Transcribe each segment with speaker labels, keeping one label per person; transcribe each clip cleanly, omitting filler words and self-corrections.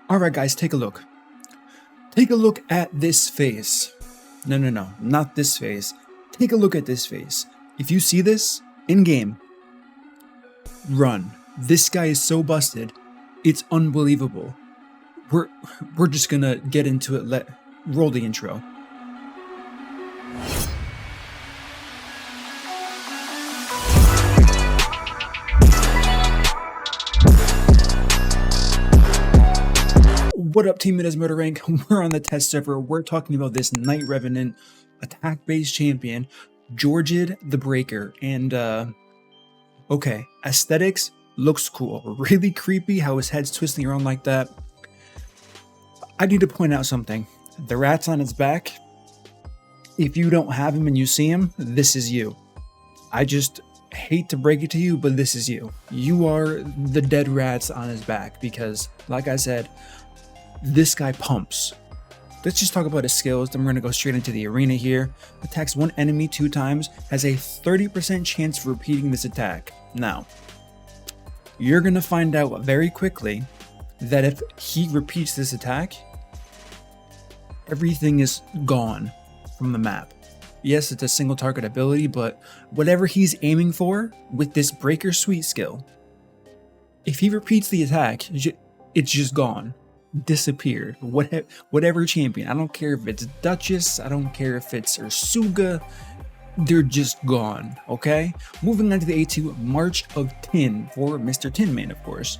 Speaker 1: Alright guys, take a look. Take a look at this face. No, not this face. Take a look at this face. If you see this, in-game, run. This guy is so busted. It's unbelievable. We're just gonna get into it. Roll the intro. What up, team? It is MurderInc. We're on the test server. We're talking about this Knight Revenant attack-based champion, Georgid the Breaker. And, okay, aesthetics looks cool. Really creepy how his head's twisting around like that. I need to point out something. The rat's on his back. If you don't have him and you see him, this is you. I just hate to break it to you, but this is you. You are the dead rats on his back because, like I said, this guy pumps. Let's just talk about his skills, then we're going to go straight into the arena here. Attacks one enemy 2 times, has a 30% chance of repeating this attack. Now, you're going to find out very quickly that if he repeats this attack, everything is gone from the map. Yes, it's a single target ability, but whatever he's aiming for with this Breaker Suite skill, if he repeats the attack, it's just gone. Disappeared. Whatever champion. I don't care if it's Duchess, I don't care if it's Ursuga, they're just gone, okay? Moving on to the A2, March of Tin for Mr. Tin Man, of course.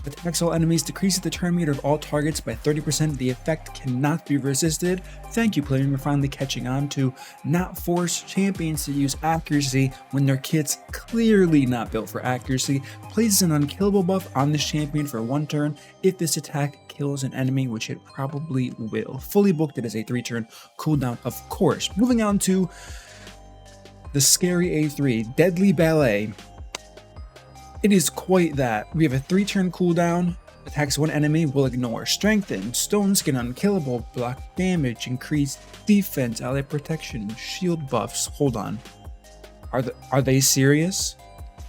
Speaker 1: Attacks all enemies, decreases the turn meter of all targets by 30%. The effect cannot be resisted. Thank you, Plarium, for finally catching on to not force champions to use accuracy when their kit's clearly not built for accuracy. Places an unkillable buff on this champion for 1 turn if this attack kills an enemy, which it probably will. Fully booked, it is a 3-turn cooldown, of course. Moving on to the scary A3, Deadly Ballet. It is quite that. We have a 3-turn cooldown. Attacks one enemy will ignore. Strengthen, Stone Skin, Unkillable, block damage, increase defense, ally protection, shield buffs. Hold on. Are they serious?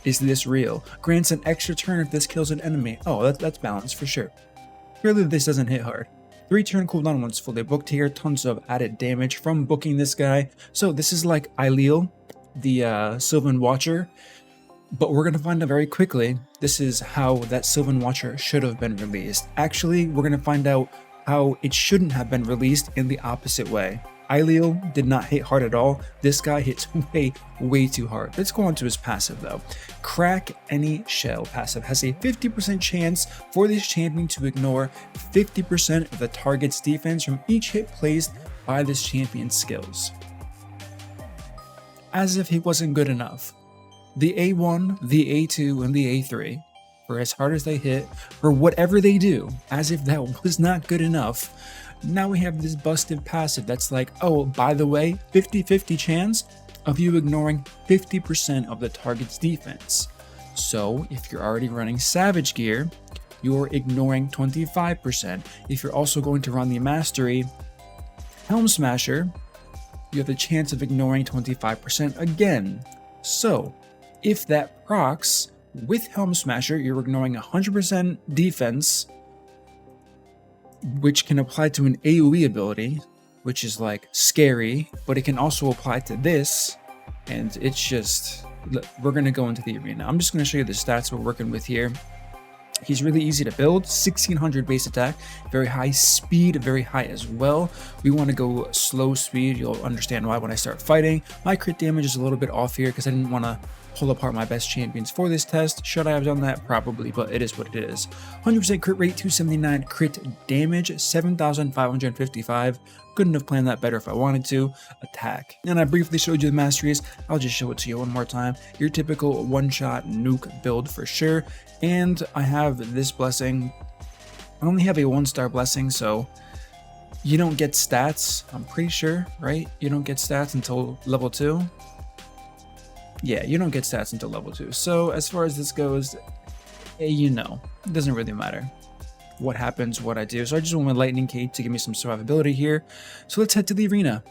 Speaker 1: Is this real? Grants an extra turn if this kills an enemy. Oh, that's balanced for sure. Clearly this doesn't hit hard. 3-turn cooldown once fully booked here. Tons of added damage from booking this guy. So this is like Ailil, the Sylvan Watcher. But we're going to find out very quickly, this is how that Sylvan Watcher should have been released. Actually, we're going to find out how it shouldn't have been released in the opposite way. Ailil did not hit hard at all. This guy hits way too hard. Let's go on to his passive though. Crack Any Shell passive has a 50% chance for this champion to ignore 50% of the target's defense from each hit placed by this champion's skills. As if he wasn't good enough. The A1, the A2, and the A3, for as hard as they hit, for whatever they do, as if that was not good enough, now we have this busted passive that's like, oh, by the way, 50-50 chance of you ignoring 50% of the target's defense. So, if you're already running Savage Gear, you're ignoring 25%. If you're also going to run the Mastery Helm Smasher, you have the chance of ignoring 25% again. So, if that procs with Helm Smasher, you're ignoring 100% defense, which can apply to an AoE ability, which is like scary, but it can also apply to this, and it's just, we're going to go into the arena. I'm just going to show you the stats we're working with here. He's really easy to build, 1600 base attack, very high speed, very high as well. We want to go slow speed, you'll understand why when I start fighting. My crit damage is a little bit off here because I didn't want to pull apart my best champions for this test. Should I have done that? Probably, but it is what it is. 100% crit rate, 279 crit damage, 7,555. Couldn't have planned that better if I wanted to. Attack. And I briefly showed you the Masteries. I'll just show it to you one more time. Your typical one-shot nuke build for sure. And I have this blessing. I only have a 1-star blessing, so you don't get stats, I'm pretty sure, right? You don't get stats until level 2. Yeah, you don't get stats until level 2. So as far as this goes, you know, it doesn't really matter what happens, what I do. So I just want my Lightning Cape to give me some survivability here. So let's head to the arena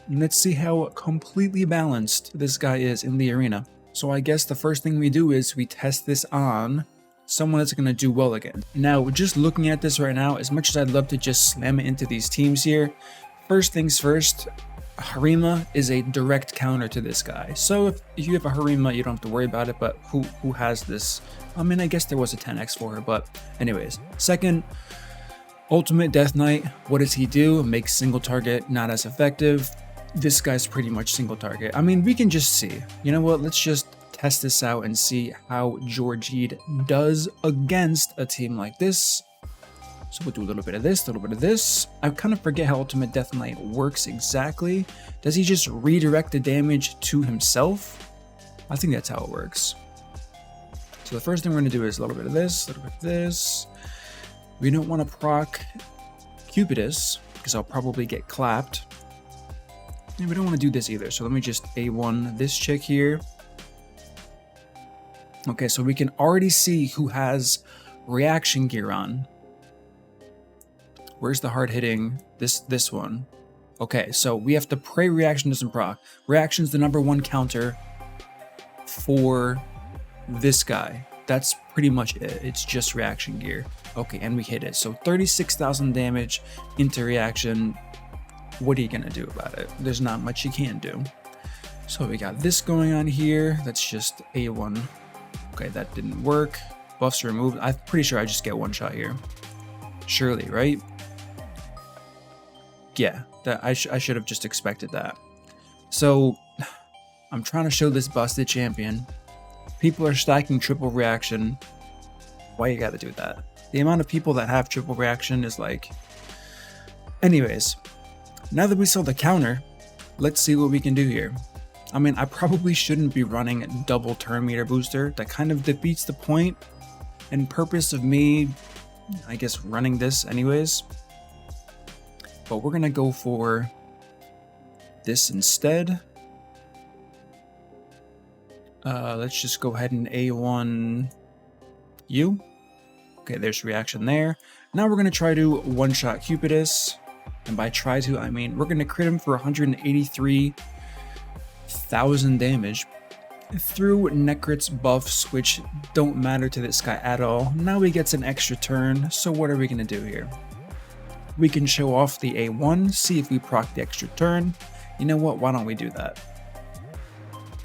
Speaker 1: and let's see how completely balanced this guy is in the arena. So I guess the first thing we do is we test this on someone that's going to do well again. Now, just looking at this right now, as much as I'd love to just slam it into these teams here, first things first, Harima is a direct counter to this guy. So if you have a Harima, you don't have to worry about it, but who has this? I mean, I guess there was a 10x for her, but anyways. Second, Ultimate Death Knight, what does he do? Makes single target not as effective. This guy's pretty much single target. I mean, we can just see. You know what? Let's just test this out and see how Georgid does against a team like this. So we'll do a little bit of this, a little bit of this. I kind of forget how Ultimate Death Knight works exactly. Does he just redirect the damage to himself? I think that's how it works. So the first thing we're going to do is a little bit of this, a little bit of this. We don't want to proc Cupidus because I'll probably get clapped. And we don't want to do this either. So let me just A1 this chick here. Okay, so we can already see who has reaction gear on. Where's the hard hitting? This one. Okay, so we have to pray reaction doesn't proc. Reaction's the #1 counter for this guy. That's pretty much it. It's just reaction gear. Okay, and we hit it. So 36,000 damage into reaction. What are you gonna do about it? There's not much you can do. So we got this going on here. That's just A1. Okay, that didn't work. Buffs removed. I'm pretty sure I just get one shot here. Surely, right? Yeah, that I should have just expected that. So I'm trying to show this busted champion. People are stacking triple reaction. Why you gotta do that? The amount of people that have triple reaction is like... Anyways, now that we saw the counter, let's see what we can do here. I mean, I probably shouldn't be running double turn meter booster. That kind of defeats the point and purpose of me, I guess, running this anyways. But we're gonna go for this instead. Let's just go ahead and A1 U. Okay, there's reaction there. Now we're gonna try to one-shot Cupidus. And by try to, I mean we're gonna crit him for 183,000 damage through Necrit's buffs, which don't matter to this guy at all. Now he gets an extra turn, so what are we gonna do here? We can show off the A1, see if we proc the extra turn. You know what, why don't we do that?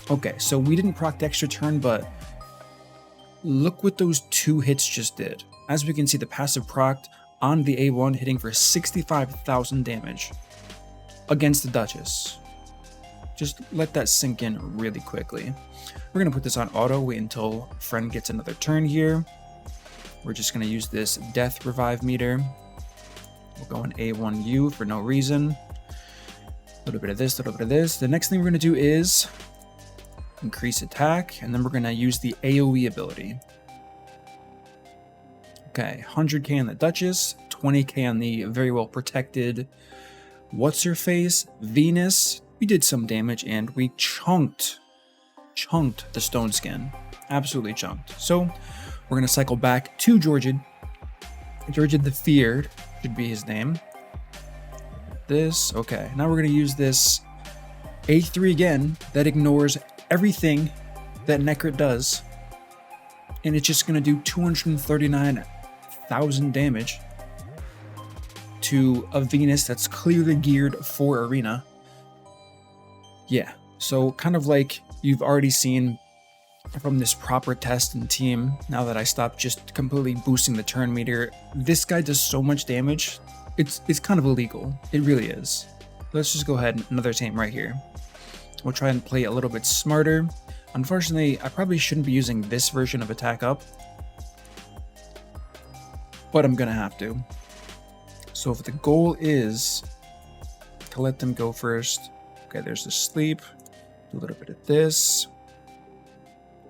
Speaker 1: Okay, so we didn't proc the extra turn, but look what those 2 hits just did. As we can see, the passive procced on the A1 hitting for 65,000 damage against the Duchess. Just let that sink in really quickly. We're gonna put this on auto, wait until friend gets another turn here. We're just gonna use this death revive meter. We'll go in A1U for no reason. A little bit of this, a little bit of this. The next thing we're gonna do is increase attack, and then we're gonna use the AoE ability. Okay, 100k on the Duchess, 20k on the very well protected what's her face, Venus. We did some damage and we chunked the stone skin, absolutely chunked. So we're gonna cycle back to Georgid. Georgid the Feared should be his name. This, okay. Now we're gonna use this A3 again that ignores everything that Necrit does, and it's just gonna do 239,000 damage to a Venus that's clearly geared for Arena. Yeah, so kind of like you've already seen from this proper test and team, now that I stopped just completely boosting the turn meter, this guy does so much damage, it's kind of illegal. It really is. Let's just go ahead and another team right here. We'll try and play a little bit smarter. Unfortunately, I probably shouldn't be using this version of attack up, but I'm gonna have to. So if the goal is to let them go first, okay, there's the sleep, a little bit of this.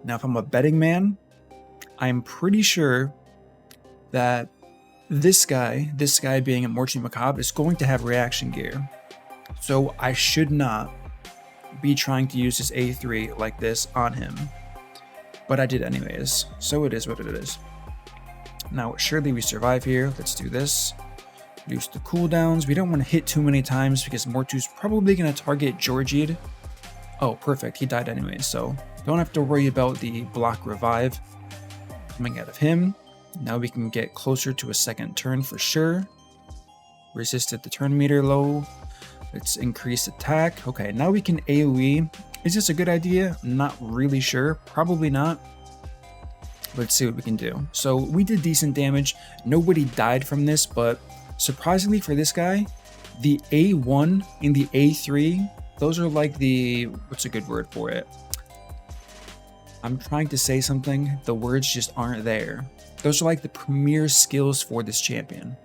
Speaker 1: Now, if I'm a betting man, I'm pretty sure that this guy being a Morty Macabre, is going to have reaction gear. So I should not be trying to use this A3 like this on him. But I did anyways, so it is what it is. Now, surely we survive here. Let's do this. Use the cooldowns. We don't want to hit too many times because Mortu's probably going to target Georgid. Oh, perfect. He died anyways, so don't have to worry about the block revive. coming out of him. Now we can get closer to a second turn for sure. Resisted the turn meter low. Let's increase attack. Okay, now we can AoE. Is this a good idea? Not really sure. Probably not. Let's see what we can do. So we did decent damage. Nobody died from this, but surprisingly for this guy, the A1 and the A3, those are like the, what's a good word for it? I'm trying to say something, the words just aren't there. Those are like the premier skills for this champion.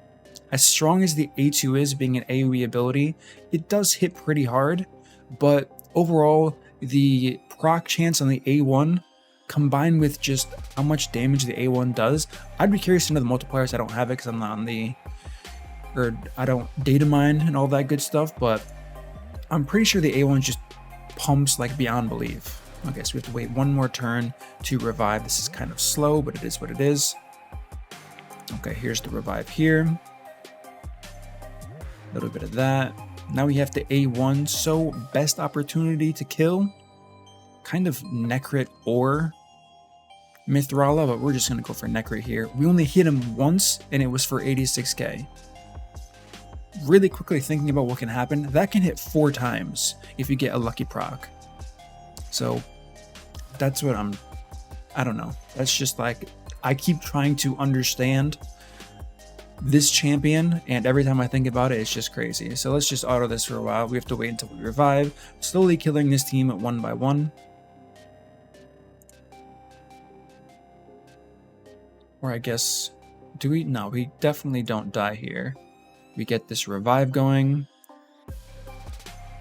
Speaker 1: As strong as the A2 is, being an AoE ability, it does hit pretty hard, but overall, the proc chance on the A1 combined with just how much damage the A1 does, I'd be curious to know the multipliers. I don't have it because I'm not on the, or I don't data mine and all that good stuff, but I'm pretty sure the A1 just pumps like beyond belief. Okay, so we have to wait one more turn to revive. This is kind of slow, but it is what it is. Okay, here's the revive here. A little bit of that. Now we have the A1, so best opportunity to kill. Kind of Necrit or Mithrala, but we're just going to go for Necrit here. We only hit him once, and it was for 86k. Really quickly thinking about what can happen, that can hit 4 times if you get a lucky proc. So that's what I don't know. That's just like, I keep trying to understand this champion, and every time I think about it, it's just crazy. So let's just auto this for a while. We have to wait until we revive, slowly killing this team one by one. Or I guess, do we? No, we definitely don't die here. We get this revive going.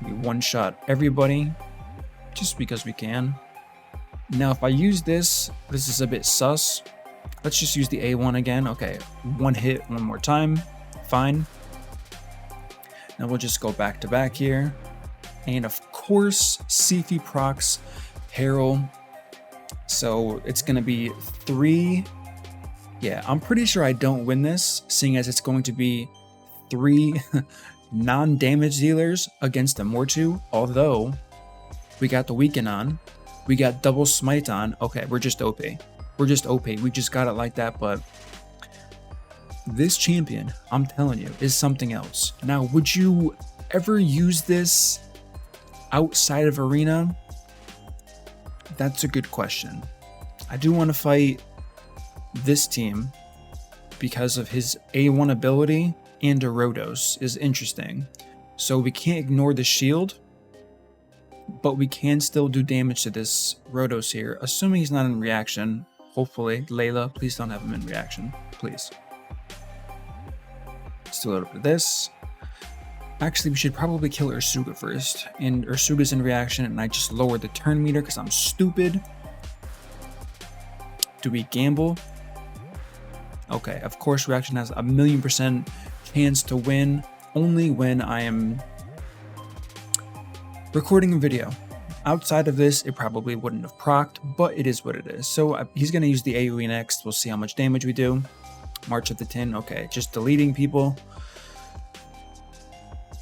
Speaker 1: We one-shot everybody, just because we can. Now, if I use this is a bit sus. Let's just use the A1 again. Okay, one hit, one more time. Fine. Now we'll just go back to back here. And of course, Sifi procs Herald. So it's going to be 3. Yeah, I'm pretty sure I don't win this, seeing as it's going to be 3 non-damage dealers against a Mortu. Although, we got the weaken on. We got double smite on. Okay, we're just OP. We're just OP. We just got it like that, but this champion, I'm telling you, is something else. Now, would you ever use this outside of arena? That's a good question. I do want to fight this team because of his A1 ability, and a Rotos is interesting. So we can't ignore the shield, but we can still do damage to this Rotos here, assuming he's not in reaction. Hopefully, Layla, please don't have him in reaction, please. Let's do a little bit of this. Actually, we should probably kill Ursuga first, and Ursuga's in reaction, and I just lowered the turn meter because I'm stupid. Do we gamble? Okay, of course, reaction has 1,000,000% chance to win only when I am recording a video. Outside of this, it probably wouldn't have procced, but it is what it is. So he's going to use the AoE next. We'll see how much damage we do. March of the Tin. Okay, just deleting people.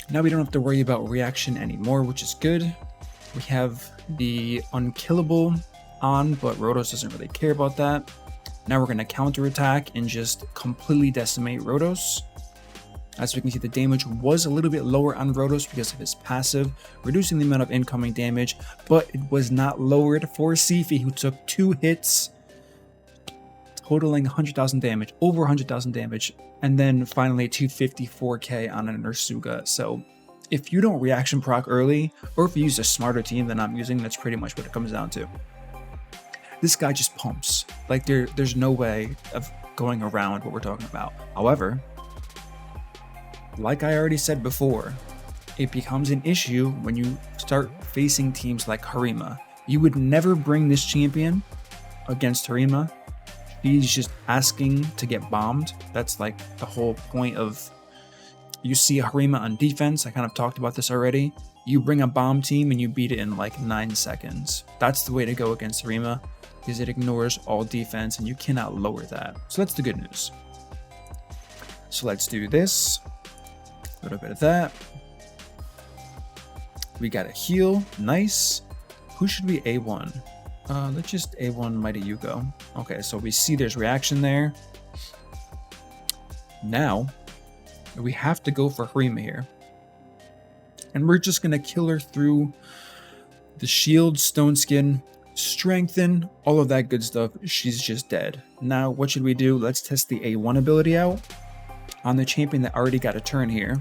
Speaker 1: Now we don't have to worry about reaction anymore, which is good. We have the unkillable on, but Rotos doesn't really care about that. Now we're going to counterattack and just completely decimate Rotos. As we can see, the damage was a little bit lower on Rotos because of his passive, reducing the amount of incoming damage, but it was not lowered for Sifi, who took 2 hits, totaling 100,000 damage, over 100,000 damage, and then finally 254k on an Ursuga. So if you don't reaction proc early, or if you use a smarter team than I'm using, that's pretty much what it comes down to. This guy just pumps. Like there's no way of going around what we're talking about. However, like I already said before, it becomes an issue when you start facing teams like Harima. You would never bring this champion against Harima. He's just asking to get bombed. That's like the whole point of, you see Harima on defense. I kind of talked about this already. You bring a bomb team and you beat it in like 9 seconds. That's the way to go against Harima, because it ignores all defense and you cannot lower that. So that's the good news. So let's do this. A little bit of that. We got a heal. Nice. Who should be A1? Let's just A1 Mighty Yuko. Okay, so we see there's reaction there. Now, we have to go for Harima here. And we're just going to kill her through the shield, stone skin, strengthen, all of that good stuff. She's just dead. Now, what should we do? Let's test the A1 ability out on the champion that already got a turn here.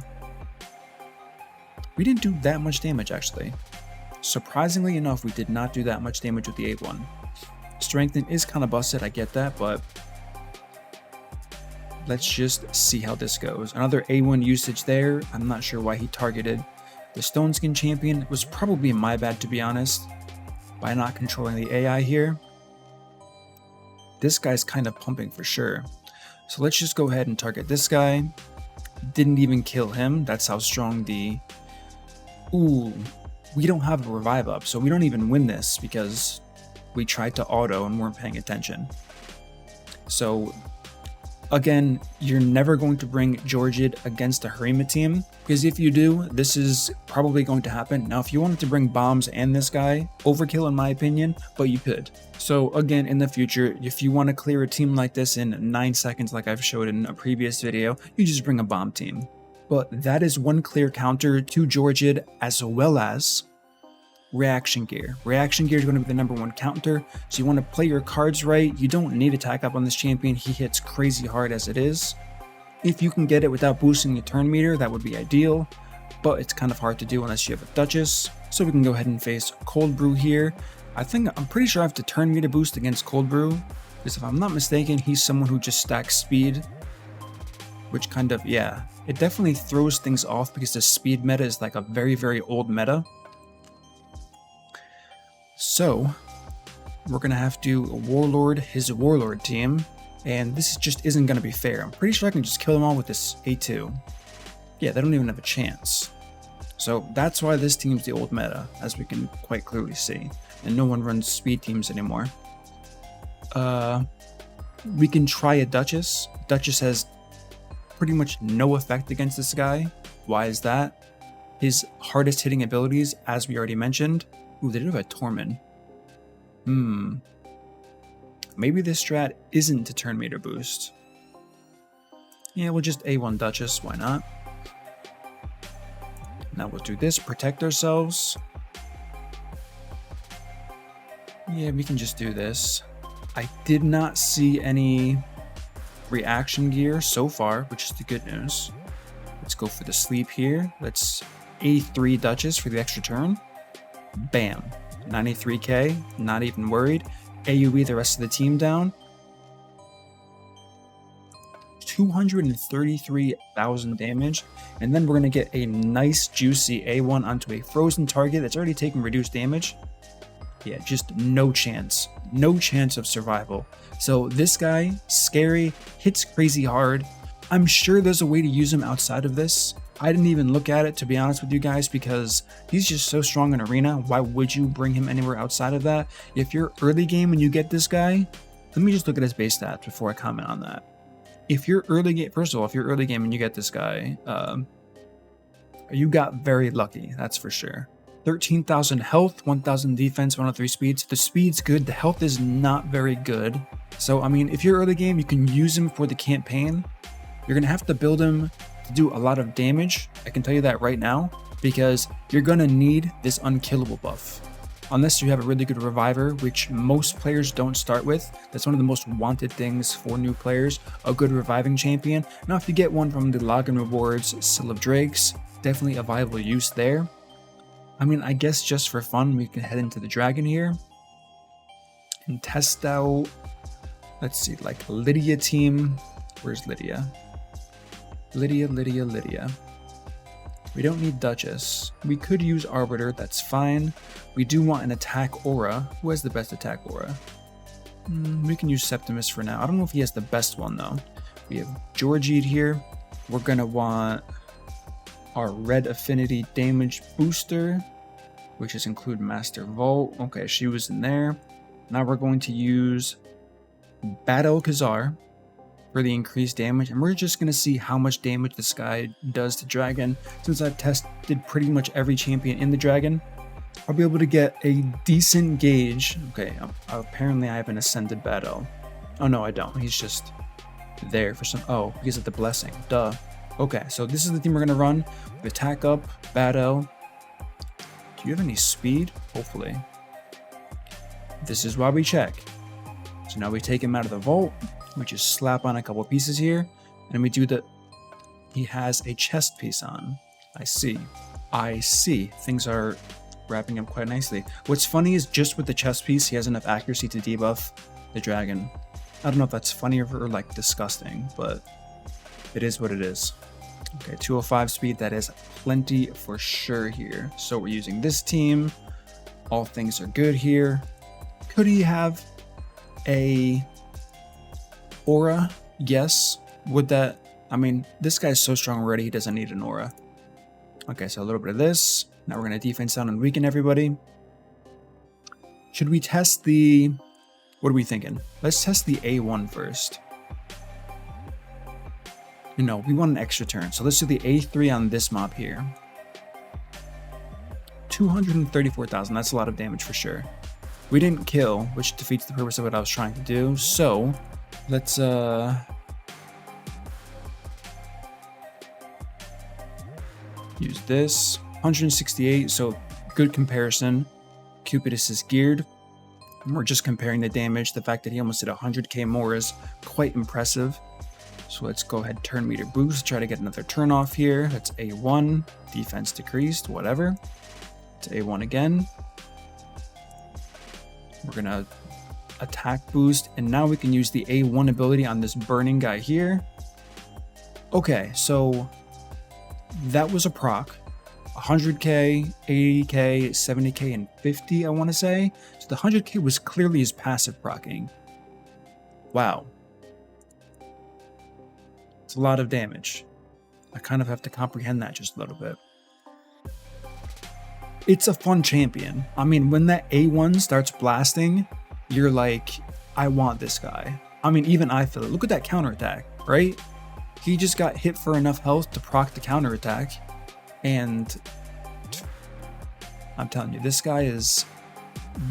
Speaker 1: We didn't do that much damage, actually. Surprisingly enough, we did not do that much damage with the A1. Strengthen is kind of busted, I get that, but let's just see how this goes. Another A1 usage there. I'm not sure why he targeted the Stone Skin champion. It was probably my bad, to be honest, by not controlling the AI here. This guy's kind of pumping for sure. So let's just go ahead and target this guy. Didn't even kill him. That's how strong the... Ooh, we don't have a revive up, so we don't even win this because we tried to auto and weren't paying attention. So again, you're never going to bring Georgid against a Harima team, because if you do, this is probably going to happen. Now, if you wanted to bring bombs and this guy, overkill in my opinion, but you could. So again, in the future, if you want to clear a team like this in 9 seconds, like I've showed in a previous video, you just bring a bomb team. But that is one clear counter to Georgid, as well as reaction gear. Reaction gear is going to be the #1 counter, so you want to play your cards right. You don't need attack up on this champion. He hits crazy hard as it is. If you can get it without boosting the turn meter, that would be ideal, but it's kind of hard to do unless you have a Duchess. So we can go ahead and face Cold Brew here. I'm pretty sure I have to turn meter boost against Cold Brew, because if I'm not mistaken, he's someone who just stacks speed, which kind of, yeah, it definitely throws things off because the speed meta is like a very, very old meta. So we're going to have to Warlord his Warlord team, and this just isn't going to be fair. I'm pretty sure I can just kill them all with this A2. Yeah, they don't even have a chance. So that's why this team's the old meta, as we can quite clearly see, and no one runs speed teams anymore. We can try a Duchess. Duchess has pretty much no effect against this guy. Why is that? His hardest hitting abilities, as we already mentioned. Ooh, they do have a Torment. Maybe this strat isn't to turn meter boost. Yeah, we'll just A1 Duchess, why not? Now we'll do this, protect ourselves. Yeah, we can just do this. I did not see any reaction gear so far, which is the good news. Let's go for the sleep here. Let's A3 Duchess for the extra turn. Bam. 93k, not even worried. AoE the rest of the team down. 233,000 damage, and then we're going to get a nice juicy A1 onto a frozen target that's already taking reduced damage. Yeah, just no chance. No chance of survival. So this guy, scary, hits crazy hard. I'm sure there's a way to use him outside of this. I didn't even look at it, to be honest with you guys, because he's just so strong in arena. Why would you bring him anywhere outside of that? If you're early game and you get this guy, let me just look at his base stats before I comment on that. If you're early game, first of all, if you're early game and you get this guy, you got very lucky, that's for sure. 13,000 health, 1,000 defense, 103 speeds. The speed's good, the health is not very good. So, I mean, if you're early game, you can use him for the campaign. You're going to have to build him to do a lot of damage. I can tell you that right now, because you're going to need this unkillable buff. Unless you have a really good reviver, which most players don't start with. That's one of the most wanted things for new players, a good reviving champion. Now, if you get one from the Login Rewards, Seal of Drakes, definitely a viable use there. I mean, I guess just for fun, we can head into the dragon here and test out, let's see, like Lydia team. Where's Lydia? Lydia. We don't need Duchess. We could use Arbiter, that's fine. We do want an attack aura. Who has the best attack aura? We can use Septimus for now. I don't know if he has the best one though. We have Georgid here. We're gonna want our red affinity damage booster, which is include Master Vault. Okay, she was in there. Now we're going to use Battle Khazar for the increased damage, and we're just going to see how much damage this guy does to dragon, since I've tested pretty much every champion in the dragon. I'll be able to get a decent gauge. Okay, apparently I have an ascended battle. Oh no, I don't. He's just there for some. Oh, because of the blessing. Duh. Okay, so this is the team we're gonna run. We attack up, battle. Do you have any speed? Hopefully. This is why we check. So now we take him out of the vault. We just slap on a couple pieces here, and we do the. He has a chest piece on. I see. I see. Things are wrapping up quite nicely. What's funny is just with the chest piece, he has enough accuracy to debuff the dragon. I don't know if that's funny or like disgusting, but it is what it is. Okay, 205 speed, that is plenty for sure here. So we're using this team. All things are good here. Could he have a aura? Yes. Would that, I mean, this guy's so strong already, he doesn't need an aura. Okay, so a little bit of this. Now we're going to defense down and weaken everybody. Should we test the, what are we thinking? Let's test the A1 first. No, we want an extra turn. So let's do the A3 on this mob here. 234,000, that's a lot of damage for sure. We didn't kill, which defeats the purpose of what I was trying to do. So let's use this. 168, so good comparison. Cupidus is geared. And we're just comparing the damage. The fact that he almost did 100k more is quite impressive. So let's go ahead, turn meter boost, try to get another turn off here. That's A1, defense decreased, whatever. It's A1 again. We're gonna attack boost, and now we can use the A1 ability on this burning guy here. Okay, so that was a proc. 100k, 80k, 70k, and 50, I want to say. So the 100k was clearly his passive proccing. Wow. It's a lot of damage. I kind of have to comprehend that just a little bit. It's a fun champion. I mean, when that A1 starts blasting, you're like, I want this guy. I mean, even I feel it. Look at that counterattack, right? He just got hit for enough health to proc the counterattack. And I'm telling you, this guy is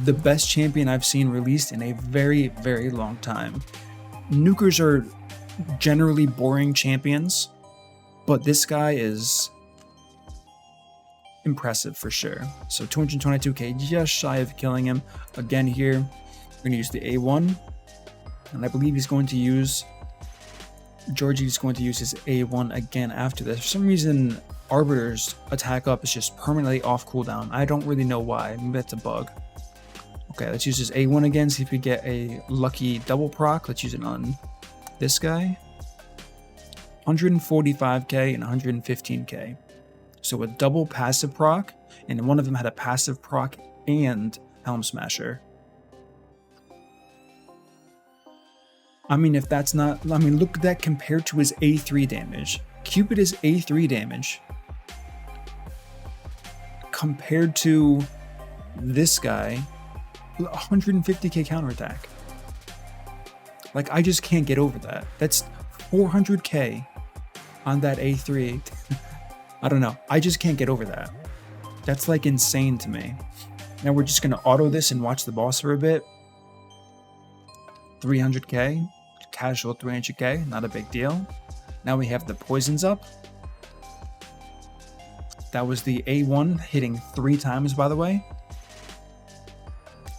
Speaker 1: the best champion I've seen released in a very, very long time. Nukers are generally boring champions, but this guy is impressive for sure. So 222k, just shy of killing him. Again here, we're going to use the A1, and I believe he's going to use, Georgid is going to use his A1 again after this. For some reason, Arbiter's attack up is just permanently off cooldown. I don't really know why. Maybe that's a bug. Okay, let's use his A1 again, see if we get a lucky double proc. Let's use it on this guy. 145k and 115k. So a double passive proc, and one of them had a passive proc and Helm Smasher. I mean, if that's not, I mean, look at that compared to his A3 damage. Cupid is A3 damage compared to this guy, 150k counterattack. Like, I just can't get over that. That's 400k on that A3. I don't know. I just can't get over that. That's like insane to me. Now we're just going to auto this and watch the boss for a bit. 300k. Casual 300k. Not a big deal. Now we have the poisons up. That was the A1 hitting 3 times, by the way.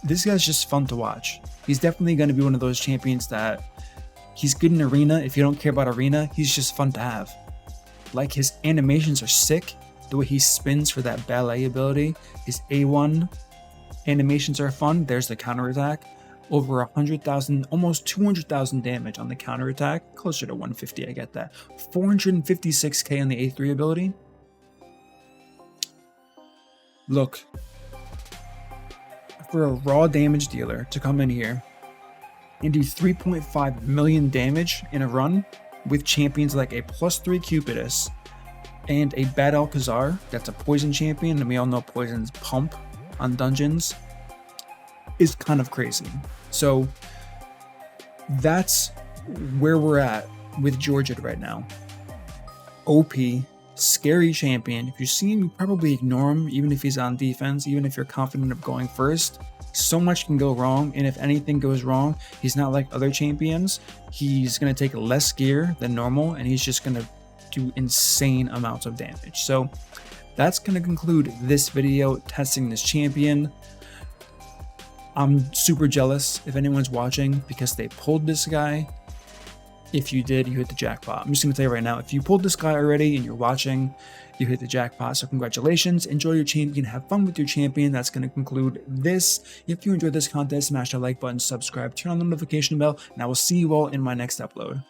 Speaker 1: This guy's just fun to watch. He's definitely going to be one of those champions that he's good in arena. If you don't care about arena, he's just fun to have. Like, his animations are sick. The way he spins for that ballet ability. His A1 animations are fun. There's the counterattack. Over 100,000, almost 200,000 damage on the counterattack. Closer to 150, I get that. 456k on the A3 ability. Look, for a raw damage dealer to come in here and do 3.5 million damage in a run with champions like a +3 Cupidus and a Bad Alcazar, that's a poison champion, and we all know poisons pump on dungeons, is kind of crazy. So that's where we're at with Georgid right now. OP, scary champion. If you see him, you probably ignore him, even if he's on defense, even if you're confident of going first. So much can go wrong, and if anything goes wrong, he's not like other champions. He's going to take less gear than normal, and he's just going to do insane amounts of damage. So that's going to conclude this video testing this champion. I'm super jealous if anyone's watching because they pulled this guy. If you did, you hit the jackpot. I'm just going to tell you right now, if you pulled this guy already and you're watching, you hit the jackpot. So congratulations, enjoy your champion, have fun with your champion. That's going to conclude this. If you enjoyed this content, smash that like button, subscribe, turn on the notification bell, and I will see you all in my next upload.